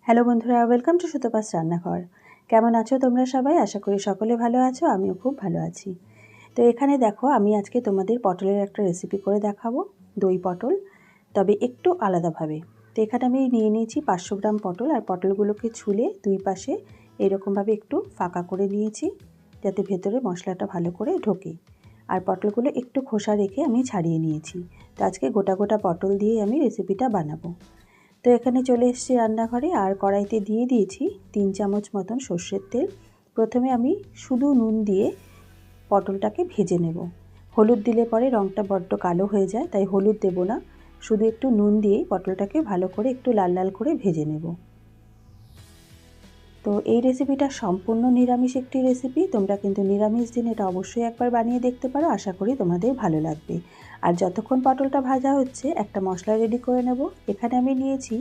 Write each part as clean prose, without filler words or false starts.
Hello বন্ধুরা, welcome to Sutapa's রান্নাঘর। কেমন আছো তোমরা সবাই? আশা করি সকলে ভালো আছো, আমিও খুব ভালো আছি। তো এখানে দেখো, আমি আজকে তোমাদের পটলের একটা রেসিপি করে দেখাবো, দই পটল, তবে একটু আলাদাভাবে। তো এখানে আমি নিয়ে নিয়েছি 500 গ্রাম পটল, আর পটলগুলোকে ছুলে দুই পাশে এরকমভাবে একটু ফাঁকা করে নিয়েছি, যাতে ভেতরে মশলাটা ভালো করে ঢোকে। আর পটলগুলো একটু খোসা রেখে আমি ছাড়িয়ে নিয়েছি। তো আজকে গোটা গোটা পটল দিয়ে আমি রেসিপিটা বানাবো। তো এখানে চলে এসেছি রান্নাঘরে, আর কড়াইতে দিয়ে দিয়েছি 3 চামচ মতন সর্ষের তেল। প্রথমে আমি শুধু নুন দিয়ে পটলটাকে ভেজে নেব। হলুদ দিলে পরে রঙটা বড্ড কালো হয়ে যায়, তাই হলুদ দেব না। শুধু একটু নুন দিয়েই পটলটাকে ভালো করে একটু লাল লাল করে ভেজে নেব। তো এই রেসিপিটা সম্পূর্ণ নিরামিষ একটি রেসিপি। তোমরা কিন্তু নিরামিষ দিন এটা অবশ্যই একবার বানিয়ে দেখতে পারো, আশা করি তোমাদের ভালো লাগবে। আর যতক্ষণ পটলটা ভাজা হচ্ছে, একটা মশলা রেডি করে নেব। এখানে আমি নিয়েছি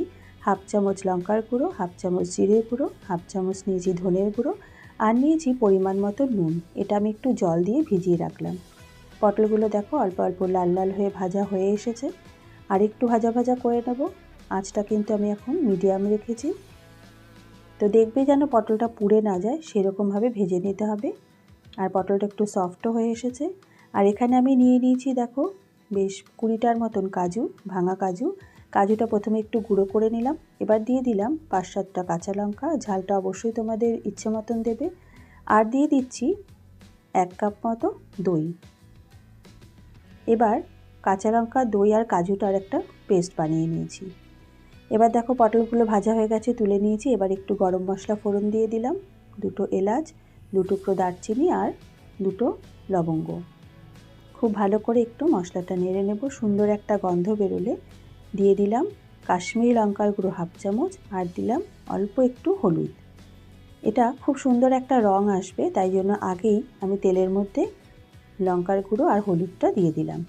হাফ চামচ লঙ্কার গুঁড়ো, হাফ চামচ জিরের গুঁড়ো, হাফ চামচ নিয়েছি ধনের গুঁড়ো, আর নিয়েছি পরিমাণ মতো নুন। এটা আমি একটু জল দিয়ে ভিজিয়ে রাখলাম। পটলগুলো দেখো অল্প অল্প লাল লাল হয়ে ভাজা হয়ে এসেছে। আর একটু ভাজা ভাজা করে নেব। আঁচটা কিন্তু আমি এখন মিডিয়াম রেখেছি। তো দেখবে যেন পটলটা পুড়ে না যায়, সেরকমভাবে ভেজে নিতে হবে। আর পটলটা একটু সফটও হয়ে এসেছে। আর এখানে আমি নিয়ে নিয়েছি দেখো বেশ 20টার মতন কাজু, ভাঙা কাজু। কাজুটা প্রথমে একটু গুঁড়ো করে নিলাম। এবার দিয়ে দিলাম 5-7টা কাঁচা লঙ্কা, ঝালটা অবশ্যই তোমাদের ইচ্ছে মতন দেবে। আর দিয়ে দিচ্ছি 1 কাপ মতো দই। এবার কাঁচা লঙ্কা, দই আর কাজুটার একটা পেস্ট বানিয়ে নিয়েছি। এবার দেখো পটলগুলো ভাজা হয়ে গেছে, তুলে নিয়েছি। এবার একটু গরম মশলা ফোড়ন দিয়ে দিলাম, 2টো এলাচ, 2 টুকরো দারচিনি আর 2টো লবঙ্গ। খুব ভালো করে একটু মশলাটা নেড়ে নেব। সুন্দর একটা গন্ধ বেরোলে দিয়ে দিলাম কাশ্মীরি লঙ্কার গুঁড়ো হাফ চামচ, আর দিলাম অল্প একটু হলুদ। এটা খুব সুন্দর একটা রং আসবে, তাই জন্য আগেই আমি তেলের মধ্যে লঙ্কার গুঁড়ো আর হলুদটা দিয়ে দিলাম।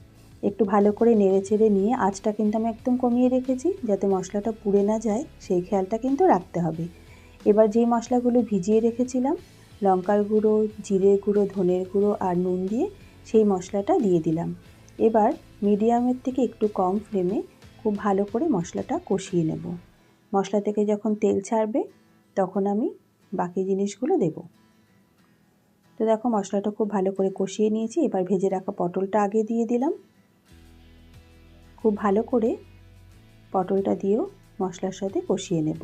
একটু ভালো করে নেড়ে চেড়ে নিয়ে আঁচটা কিন্তু আমি একদম কমিয়ে রেখেছি, যাতে মশলাটা পুড়ে না যায়, সেই খেয়ালটা কিন্তু রাখতে হবে। এবার যেই মশলাগুলো ভিজিয়ে রেখেছিলাম, লঙ্কার গুঁড়ো, জিরের গুঁড়ো, ধনের গুঁড়ো আর নুন দিয়ে, সেই মশলাটা দিয়ে দিলাম। এবার মিডিয়ামের থেকে একটু কম ফ্লেমে খুব ভালো করে মশলাটা কষিয়ে নেব। মশলা থেকে যখন তেল ছাড়বে, তখন আমি বাকি জিনিসগুলো দেবো। তো দেখো মশলাটা খুব ভালো করে কষিয়ে নিয়েছি। এবার ভেজে রাখা পটলটা আগে দিয়ে দিলাম। খুব ভালো করে পটলটা দিয়েও মশলার সাথে কষিয়ে নেব।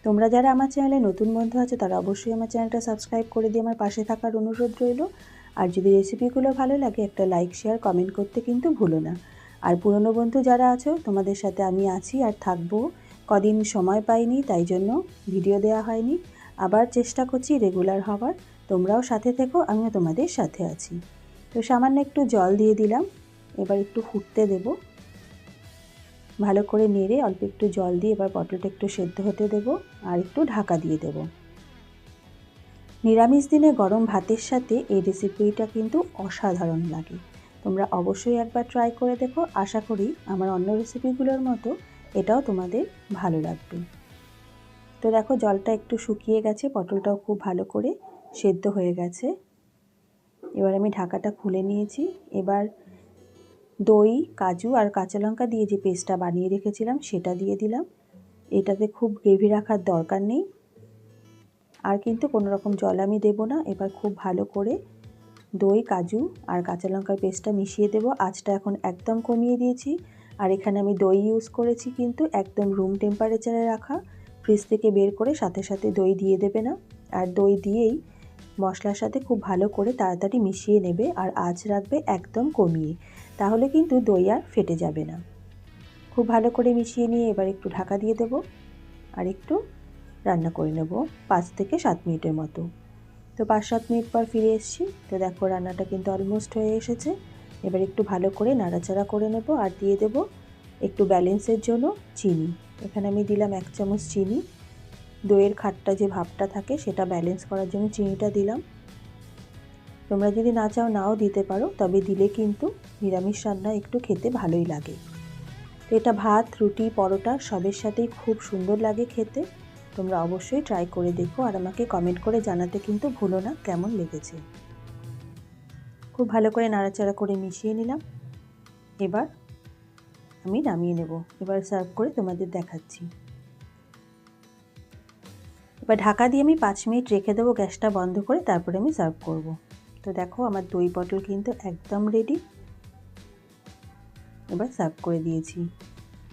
তোমরা যারা আমার চ্যানেলে নতুন বন্ধু আছো, তারা অবশ্যই আমার চ্যানেলটা সাবস্ক্রাইব করে দিয়ে আমার পাশে থাকার অনুরোধ রইল। আর যদি রেসিপিগুলো ভালো লাগে, একটা লাইক, শেয়ার, কমেন্ট করতে কিন্তু ভুলো না। আর পুরনো বন্ধু যারা আছো, তোমাদের সাথে আমি আছি আর থাকবো। কদিন সময় পাইনি, তাই জন্য ভিডিও দেওয়া হয়নি। আবার চেষ্টা করছি রেগুলার হওয়ার। তোমরাও সাথে থেকো, আমিও তোমাদের সাথে আছি। তো সামান্য একটু জল দিয়ে দিলাম। এবার একটু ফুটতে দেব। ভালো করে নেড়ে অল্প একটু জল দিয়ে এবার পটলটা একটু সেদ্ধ হতে দেব, আর একটু ঢাকা দিয়ে দেব। নিরামিষ দিনে গরম ভাতের সাথে এই রেসিপিটা কিন্তু অসাধারণ লাগে। তোমরা অবশ্যই একবার ট্রাই করে দেখো। আশা করি আমার অন্য রেসিপিগুলোর মতো এটাও তোমাদের ভালো লাগবে। তো দেখো জলটা একটু শুকিয়ে গেছে, পটলটাও খুব ভালো করে সেদ্ধ হয়ে গেছে। এবার আমি ঢাকাটা খুলে নিয়েছি। এবার দই, কাজু আর কাঁচা লঙ্কা দিয়ে যে পেস্টটা বানিয়ে রেখেছিলাম, সেটা দিয়ে দিলাম। এটাতে খুব গ্রেভি রাখার দরকার নেই, আর কিন্তু কোনো রকম জল আমি দেব না। এবার খুব ভালো করে দই, কাজু আর কাঁচা লঙ্কার পেস্টটা মিশিয়ে দেব। আঁচটা এখন একদম কমিয়ে দিয়েছি। আর এখানে আমি দই ইউজ করেছি, কিন্তু একদম রুম টেম্পারেচারে রাখা। ফ্রিজ থেকে বের করে সাথে সাথে দই দিয়ে দেবে না। আর দই দিয়েই মশলার সাথে খুব ভালো করে তাড়াতাড়ি মিশিয়ে নেবে, আর আঁচ রাখবে একদম কমিয়ে, তাহলে কিন্তু দই আর ফেটে যাবে না। খুব ভালো করে মিশিয়ে নিয়ে এবার একটু ঢাকা দিয়ে দেব, আর একটু রান্না করে নেব 5 থেকে 7 মিনিটের মতো। তো 5-7 মিনিট পর ফিরে এসেছি। তো দেখো রান্নাটা কিন্তু অলমোস্ট হয়ে এসেছে। এবার একটু ভালো করে নাড়াচাড়া করে নেব, আর দিয়ে দেব একটু ব্যালেন্সের জন্য চিনি। এখানে আমি দিলাম 1 চামচ চিনি। দইয়ের খাট্টা যে ভাবটা থাকে, সেটা ব্যালেন্স করার জন্য চিনিটা দিলাম। তোমরা যদি না চাও নাও দিতে পারো, তবে দিলে কিন্তু নিরামিষ রান্না একটু খেতে ভালোই লাগে। তো এটা ভাত, রুটি, পরোটা সবের সাথেই খুব সুন্দর লাগে খেতে। তোমরা অবশ্যই ট্রাই করে দেখো, আর আমাকে কমেন্ট করে জানাতে কিন্তু ভুলো না কেমন লেগেছে। খুব ভালো করে নাড়াচাড়া করে মিশিয়ে নিলাম। এবার আমি নামিয়ে নেব। এবার সার্ভ করে তোমাদের দেখাচ্ছি। এবার ঢাকা দিয়ে আমি 5 মিনিট রেখে দেবো গ্যাসটা বন্ধ করে, তারপরে আমি সার্ভ করব। তো দেখো আমার দই পটল কিন্তু একদম রেডি। এবার সার্ভ করে দিয়েছি।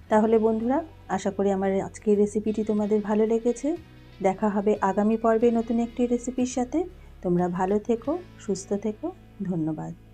তাহলে বন্ধুরা, আশা করি আমার আজকের রেসিপিটি তোমাদের ভালো লেগেছে। দেখা হবে আগামী পর্বে নতুন একটি রেসিপির সাথে। তোমরা ভালো থেকো, সুস্থ থেকো। ধন্যবাদ।